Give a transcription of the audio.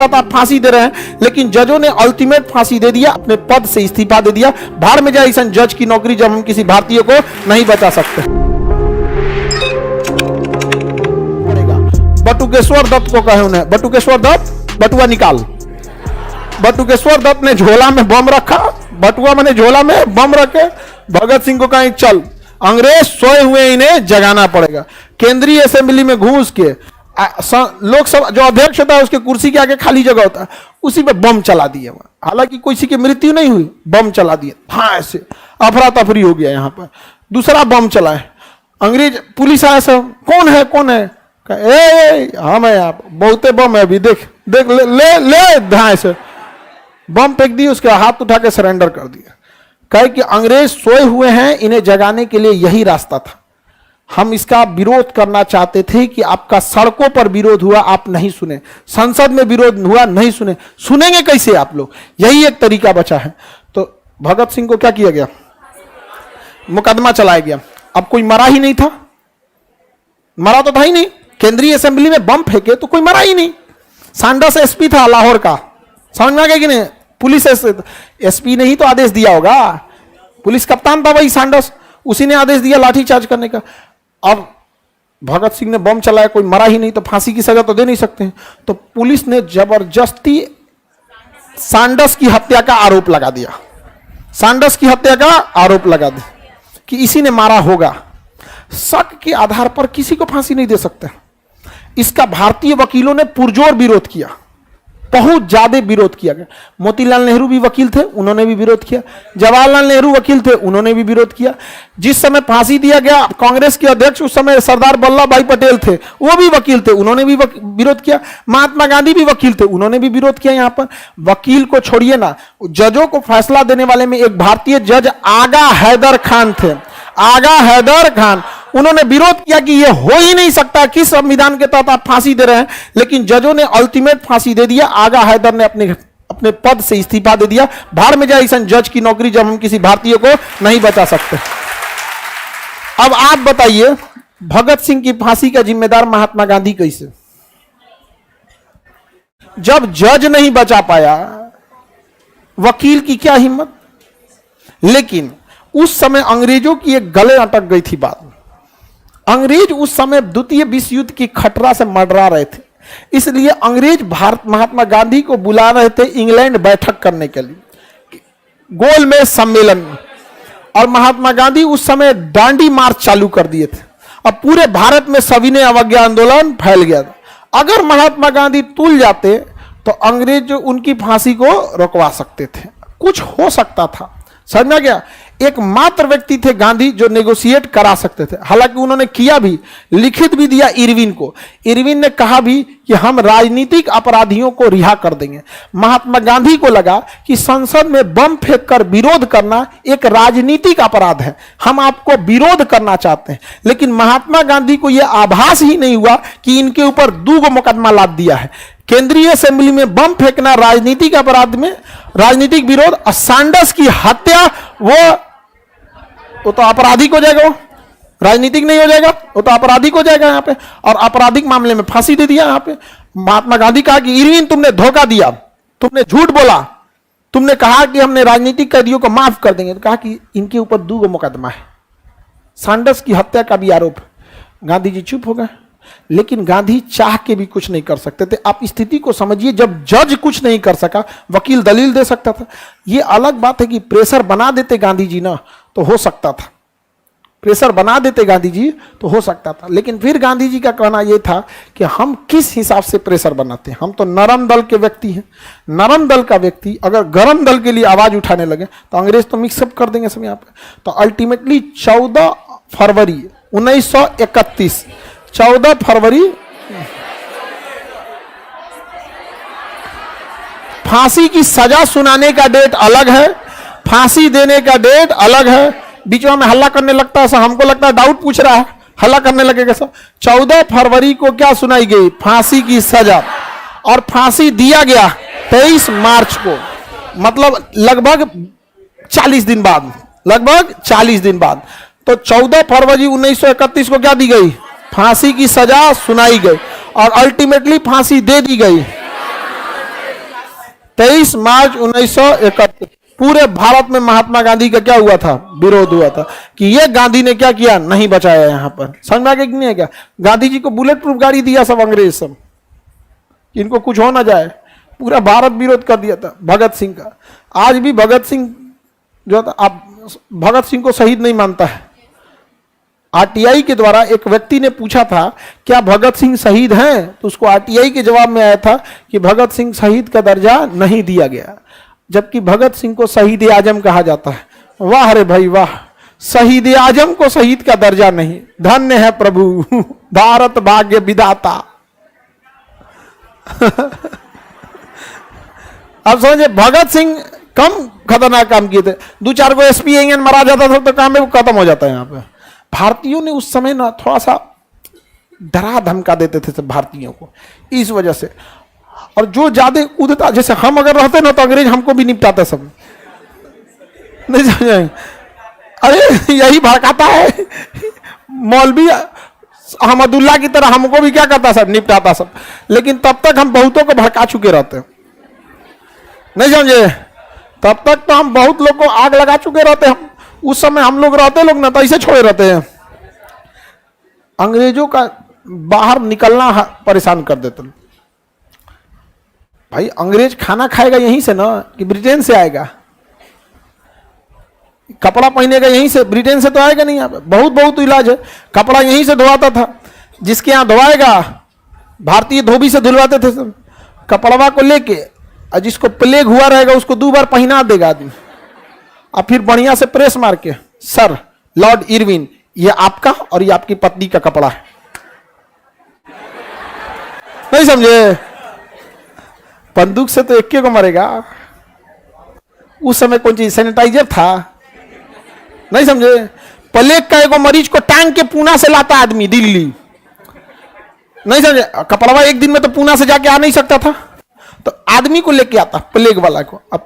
आप फांसी दे रहे हैं, लेकिन जजों ने अल्टीमेट फांसी दे दिया, अपने पद से इस्तीफा दे दिया। भाड़ में जाए ऐसा जज की नौकरी जब हम किसी भारतीय को नहीं बचा सकते। बटुकेश्वर दत्त को कहे उन्हें, बटुकेश्वर दत्त, बटुआ निकाल। बटुकेश्वर दत्त ने झोला में बम रखा, बटुआ मैंने झोला में बम रखे, भगत सिंह को कहा चल, अंग्रेज सोए हुए इन्हें जगाना पड़ेगा। केंद्रीय असेंबली में घुस के लोकसभा जो अध्यक्ष होता है उसके कुर्सी के आगे खाली जगह होता है, उसी पे बम चला दिए। हालांकि किसी की मृत्यु नहीं हुई, बम चला दिए। हाँ, ऐसे अफरा तफरी हो गया। यहाँ पर दूसरा बम चला है, अंग्रेज पुलिस आया, सब कौन है कौन है, हम है यहाँ, बहुते बम है अभी, देख देख ले ले, ले धाए से बम फेंक दिए, उसके हाथ उठा के सरेंडर कर दिया। कहे कि अंग्रेज सोए हुए हैं, इन्हें जगाने के लिए यही रास्ता था। हम इसका विरोध करना चाहते थे कि आपका सड़कों पर विरोध हुआ, आप नहीं सुने, संसद में विरोध हुआ, नहीं सुने, सुनेंगे कैसे आप लोग? यही एक तरीका बचा है। तो भगत सिंह को क्या किया गया? मुकदमा चलाया गया। अब कोई मरा ही नहीं था, मरा तो था ही नहीं। केंद्रीय असेंबली में बम फेंके तो कोई मरा ही नहीं। सैंडर्स एसपी था लाहौर का, समझ में आ गया कि नहीं? पुलिस एसपी ने ही तो आदेश दिया होगा, पुलिस कप्तान था भाई सैंडर्स, उसी ने आदेश दिया लाठीचार्ज करने का। अब भगत सिंह ने बम चलाया, कोई मरा ही नहीं, तो फांसी की सजा तो दे नहीं सकते हैं। तो पुलिस ने जबरदस्ती सैंडर्स की हत्या का आरोप लगा दिया, सैंडर्स की हत्या का आरोप लगा दिया कि इसी ने मारा होगा। शक के आधार पर किसी को फांसी नहीं दे सकते। इसका भारतीय वकीलों ने पुरजोर विरोध किया, बहुत ज्यादा विरोध किया गया। मोतीलाल नेहरू भी वकील थे, उन्होंने भी विरोध किया। जवाहरलाल नेहरू वकील थे, उन्होंने भी विरोध किया। जिस समय फांसी दिया गया, कांग्रेस के अध्यक्ष उस समय सरदार वल्लभ भाई पटेल थे, वो भी वकील थे, उन्होंने भी विरोध किया। महात्मा गांधी भी वकील थे, उन्होंने भी विरोध किया। यहां पर वकील को छोड़िए ना, जजों को फैसला देने वाले में एक भारतीय जज आगा हैदर खान थे, आगा हैदर खान। उन्होंने विरोध किया कि यह हो ही नहीं सकता, किस संविधान के तहत आप फांसी दे रहे हैं, लेकिन जजों ने अल्टीमेट फांसी दे दिया। आगा हैदर ने अपने पद से इस्तीफा दे दिया। भाड़ में जाए ऐसा जज की नौकरी जब हम किसी भारतीय को नहीं बचा सकते। अब आप बताइए, भगत सिंह की फांसी का जिम्मेदार महात्मा गांधी कैसे? जब जज नहीं बचा पाया, वकील की क्या हिम्मत। लेकिन उस समय अंग्रेजों की एक गले अटक गई थी बात। अंग्रेज उस समय द्वितीय विश्व युद्ध की खतरा से मंडरा रहे थे, इसलिए अंग्रेज महात्मा गांधी को बुला रहे थे इंग्लैंड बैठक करने के लिए, गोलमेज सम्मेलन में। और महात्मा गांधी उस समय दांडी मार्च चालू कर दिए थे। अब पूरे भारत में सविनय अवज्ञा आंदोलन फैल गया था। अगर महात्मा गांधी तुल जाते तो अंग्रेज उनकी फांसी को रोकवा सकते थे, कुछ हो सकता था। समझ में आ गया? एकमात्र व्यक्ति थे गांधी जो नेगोशिएट करा सकते थे। हालांकि उन्होंने किया भी, लिखित भी दिया इरविन को। इरविन ने कहा भी कि हम राजनीतिक अपराधियों को रिहा कर देंगे। महात्मा गांधी को लगा कि संसद में बम फेंककर विरोध करना एक राजनीतिक अपराध है, हम आपको विरोध करना चाहते हैं। लेकिन महात्मा गांधी को यह आभास ही नहीं हुआ कि इनके ऊपर 2 मुकदमा लाद दिया है। केंद्रीय असेंबली में बम फेंकना राजनीतिक अपराध में, राजनीतिक विरोध, और सैंडर्स की हत्या वो तो आपराधिक हो जाएगा, वो राजनीतिक नहीं हो जाएगा, वो तो आपराधिक हो जाएगा यहाँ पे। और आपराधिक मामले में फांसी दे दिया। यहाँ पे महात्मा गांधी कहा कि इरविन तुमने धोखा दिया, तुमने झूठ बोला, तुमने कहा कि हमने राजनीतिक कैदियों को माफ कर देंगे। तो कहा कि इनके ऊपर 2 मुकदमा है, सैंडर्स की हत्या का भी आरोप। गांधी जी चुप हो गए, लेकिन गांधी चाह के भी कुछ नहीं कर सकते थे। आप स्थिति को समझिए, जब जज कुछ नहीं कर सका, वकील दलील दे सकता था। यह अलग बात है कि प्रेशर बना देते गांधी जी ना, तो हो सकता था, प्रेशर बना देते गांधी जी तो हो सकता था। लेकिन फिर गांधी जी का कहना यह था कि हम किस हिसाब से प्रेशर बनाते हैं, हम तो नरम दल के व्यक्ति हैं। नरम दल का व्यक्ति अगर गरम दल के लिए आवाज उठाने लगे तो अंग्रेज तो मिक्सअप कर देंगे सब यहाँ पे। तो अल्टीमेटली 14 फरवरी 1931, 14 फरवरी फांसी की सजा सुनाने का डेट अलग है, फांसी देने का डेट अलग है। बीच में हल्ला करने लगता है, हमको लगता है डाउट पूछ रहा है, हल्ला करने लगेगा सब। 14 फरवरी को क्या सुनाई गई? फांसी की सजा। और फांसी दिया गया 23 मार्च को, मतलब लगभग 40 दिन बाद, लगभग 40 दिन बाद। तो 14 फरवरी 1931 को क्या दी गई? फांसी की सजा सुनाई गई और अल्टीमेटली फांसी दे दी गई। 23 मार्च 1931 पूरे भारत में महात्मा गांधी का क्या हुआ था? विरोध हुआ था कि ये गांधी ने क्या किया, नहीं बचाया। यहां पर समझ में आ गया कि नहीं है? क्या गांधी जी को बुलेट प्रूफ गाड़ी दिया सब अंग्रेज सब, इनको कुछ हो ना जाए। पूरा भारत विरोध कर दिया था भगत सिंह का। आज भी भगत सिंह जो था, आप भगत सिंह को शहीद नहीं मानता है। आरटीआई के द्वारा एक व्यक्ति ने पूछा था क्या भगत सिंह शहीद हैं, तो उसको आरटीआई के जवाब में आया था कि भगत सिंह शहीद का दर्जा नहीं दिया गया, जबकि भगत सिंह को शहीद आजम कहा जाता है। वाह रे भाई वाह, शहीद आजम को शहीद का दर्जा नहीं। धन्य है प्रभु भारत भाग्य विधाता। अब समझे, भगत सिंह कम खतरनाक काम किए थे। 2-4 को एसपी इंजन मारा जाता था तो काम में खत्म हो जाता है। यहाँ पे भारतीयों ने उस समय ना थोड़ा सा डरा धमका देते थे सब भारतीयों को, इस वजह से। और जो ज्यादा कूदता, जैसे हम अगर रहते ना तो अंग्रेज हमको भी निपटाते सब, नहीं समझे? अरे यही भड़काता है मौलवी अहमदुल्ला की तरह, हमको भी क्या करता सब, निपटाता सब। लेकिन तब तक हम बहुतों को भड़का चुके रहते हैं, नहीं समझे? तब तक तो हम बहुत लोग को आग लगा चुके रहते हैं। उस समय हम लोग रहते लोग ना तो ऐसे छोड़े रहते हैं। अंग्रेजों का बाहर निकलना परेशान कर देते। भाई अंग्रेज खाना खाएगा यहीं से ना कि ब्रिटेन से आएगा? कपड़ा पहनेगा यहीं से, ब्रिटेन से तो आएगा नहीं। यहाँ पे बहुत बहुत इलाज है। कपड़ा यहीं से धोवाता था, जिसके यहाँ धोवाएगा भारतीय धोबी से धुलवाते थे सब कपड़वा को लेके, और जिसको प्लेग हुआ रहेगा उसको 2 बार पहना देगा आदमी, और फिर बढ़िया से प्रेस मार के, सर लॉर्ड इरविन ये आपका और ये आपकी पत्नी का कपड़ा है। नहीं समझे? बंदूक से तो एक को मरेगा। उस समय कौन चीज सैनिटाइजर था? नहीं समझे? प्लेग का एक मरीज को टांग के पूना से लाता आदमी दिल्ली, नहीं समझे? कपड़वा एक दिन में तो पूना से जाके आ नहीं सकता था, तो आदमी को लेके आता प्लेग वाला को, अब